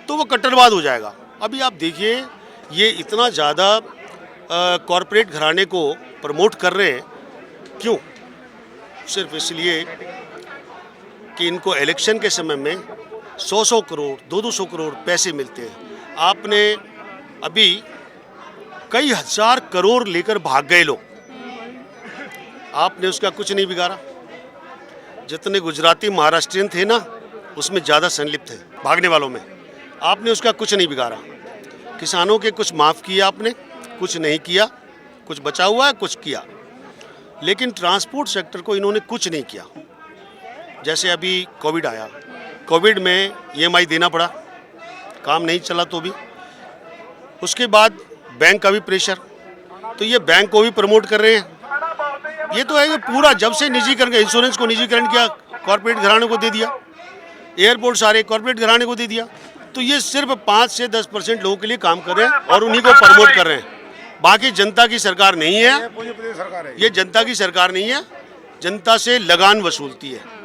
तो वो कट्टरवाद हो जाएगा। अभी आप देखिए, ये इतना ज़्यादा कॉरपोरेट घराने को प्रमोट कर रहे हैं, क्यों? सिर्फ इसलिए कि इनको इलेक्शन के समय में 100-100 करोड़, 200 करोड़ पैसे मिलते हैं। आपने अभी कई हजार करोड़ लेकर भाग गए लोग, आपने उसका कुछ नहीं बिगाड़ा। जितने गुजराती महाराष्ट्रियन थे ना, उसमें ज़्यादा संलिप्त थे भागने वालों में, आपने उसका कुछ नहीं बिगाड़ा। किसानों के कुछ माफ़ किया आपने, कुछ नहीं किया, कुछ बचा हुआ है, कुछ किया, लेकिन ट्रांसपोर्ट सेक्टर को इन्होंने कुछ नहीं किया। जैसे अभी कोविड आया, कोविड में EMI देना पड़ा, काम नहीं चला तो भी, उसके बाद बैंक का भी प्रेशर, तो ये बैंक को भी प्रमोट कर रहे हैं। ये तो है कि पूरा जब से निजीकरण, इंश्योरेंस को निजीकरण किया, कॉर्पोरेट घराने को दे दिया, एयरपोर्ट सारे कॉर्पोरेट घराने को दे दिया, तो ये सिर्फ 5 से 10% लोगों के लिए काम कर रहे हैं और उन्हीं को प्रमोट कर रहे हैं। बाकी जनता की सरकार नहीं है, ये जनता की सरकार नहीं है, जनता से लगान वसूलती है।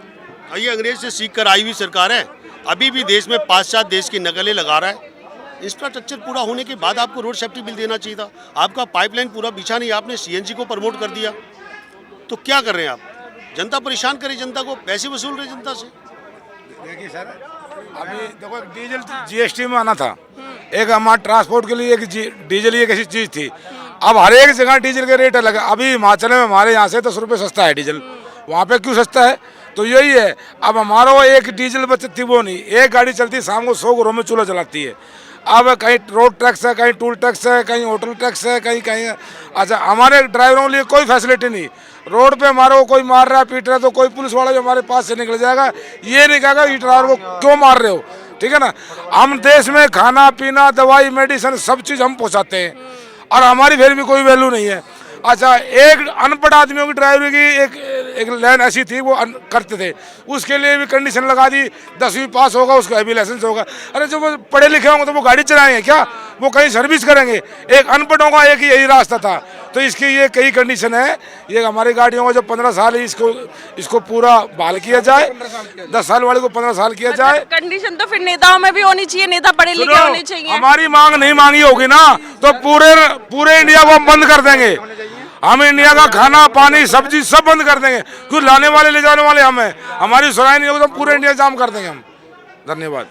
ये अंग्रेज से सीख कर आई हुई सरकार है, अभी भी देश में 5-7 देश की नकलें लगा रहा है। इंफ्रास्ट्रक्चर पूरा होने के बाद आपको रोड सेफ्टी बिल देना चाहिए था, आपका पाइपलाइन पूरा बिछा नहीं, आपने CNG को प्रमोट कर दिया। तो क्या कर रहे हैं आप? जनता परेशान करे, जनता को पैसे वसूल रहे जनता से। देखिए सर, अभी देखो डीजल GST में आना था, एक हमारे ट्रांसपोर्ट के लिए एक डीजल एक ऐसी चीज़ थी। अब हर एक जगह डीजल के रेट अलग है। अभी हिमाचल में हमारे यहाँ से 10 रुपये सस्ता है डीजल, वहाँ पे क्यों सस्ता है? तो यही है, अब हमारा वो एक डीजल बचत थी वो नहीं, एक गाड़ी चलती शाम को 100 घरों में चूल्हा जलाती है। अब कहीं रोड टैक्स है, कहीं टूल टैक्स है, कहीं होटल टैक्स है, कहीं कहीं। अच्छा, हमारे ड्राइवरों के लिए कोई फैसिलिटी नहीं, रोड पे हमारे को कोई मार रहा है, पीट रहा है, तो कोई पुलिस वाला जो हमारे पास से निकल जाएगा, ये नहीं कहेगा ये ड्राइवर को क्यों मार रहे हो, ठीक है ना। हम देश में खाना पीना, दवाई, मेडिसिन सब चीज़ हम पहुँचाते हैं, और हमारी फिर भी कोई वैल्यू नहीं है। अच्छा, एक अनपढ़ आदमियों की ड्राइवरी की एक लाइन ऐसी थी, वो करते थे, उसके लिए भी कंडीशन लगा दी, 10वीं पास होगा उसको हैवी लाइसेंस होगा। अरे जो वो पढ़े लिखे होंगे तो वो गाड़ी चलाएंगे क्या? वो कहीं सर्विस करेंगे? एक अनपढ़ों का एक यही रास्ता था। तो इसकी ये कई कंडीशन है, ये हमारी गाड़ियों का जो 15 साल है इसको पूरा बहाल किया जाए, 10 साल वाले को 15 साल किया जाए। कंडीशन तो फिर नेताओं में भी होनी चाहिए, नेता पढ़े लिखे होने चाहिए। हमारी मांग नहीं मांगी होगी ना तो पूरे इंडिया को हम बंद कर देंगे। हम इंडिया का खाना पानी सब्जी सब बंद कर देंगे, क्योंकि लाने वाले ले जाने वाले हम हैं। हमारी सुनाई नहीं होगी तो पूरे इंडिया जाम कर देंगे हम। धन्यवाद।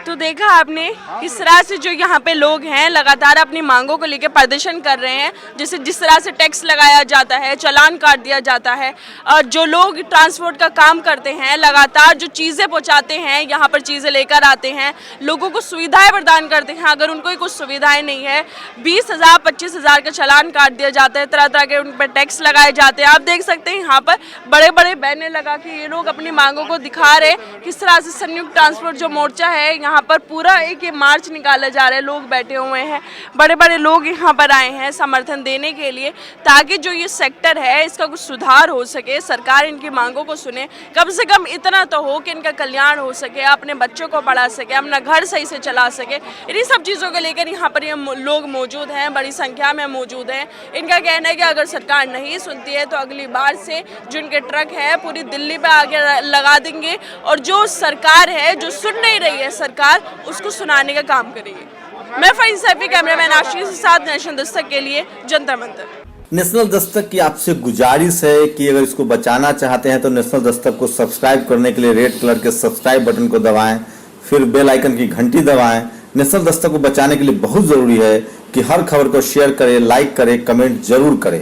तो देखा आपने किस तरह से जो यहाँ पे लोग हैं लगातार अपनी मांगों को लेकर प्रदर्शन कर रहे हैं। जैसे जिस तरह से टैक्स लगाया जाता है, चालान काट दिया जाता है, और जो लोग ट्रांसपोर्ट का काम करते हैं लगातार जो चीज़ें पहुँचाते हैं, यहाँ पर चीज़ें लेकर आते हैं, लोगों को सुविधाएं प्रदान करते हैं। अगर उनको कुछ सुविधाएं नहीं है, 20,000 25,000 का चालान काट दिया जाता है, तरह तरह के उन पर टैक्स लगाए जाते हैं। आप देख सकते हैं यहाँ पर बड़े बड़े बैनर लगा के ये लोग अपनी मांगों को दिखा रहे हैं किस तरह से संयुक्त ट्रांसपोर्ट जो मोर्चा है यहाँ पर पूरा एक ये मार्च निकाला जा रहा है, लोग बैठे हुए हैं, बड़े बड़े लोग यहाँ पर आए हैं समर्थन देने के लिए, ताकि जो ये सेक्टर है इसका कुछ सुधार हो सके, सरकार इनकी मांगों को सुने, कम से कम इतना तो हो कि इनका कल्याण हो सके, अपने बच्चों को पढ़ा सके, अपना घर सही से चला सके। इन्हीं सब चीज़ों को लेकर यहाँ पर ये लोग मौजूद हैं, बड़ी संख्या में मौजूद हैं। इनका कहना है कि अगर सरकार नहीं सुनती है तो अगली बार से जो इनके ट्रक है पूरी दिल्ली पे आगे लगा देंगे और जो सरकार है जो सुन नहीं रही है सरकार उसको सुनाने का काम करेगी। मैं फरीन सैफी, कैमरामैन आशीष के साथ नेशनल दस्तक के लिए जंतर मंतर। नेशनल दस्तक की आपसे गुजारिश है कि अगर इसको बचाना चाहते हैं तो नेशनल दस्तक को सब्सक्राइब करने के लिए रेड कलर के सब्सक्राइब बटन को दबाएं, फिर बेल आइकन की घंटी दबाएं। नेशनल दस्तक को बचाने के लिए बहुत जरूरी है कि हर खबर को शेयर करें, लाइक करें, कमेंट जरूर करें।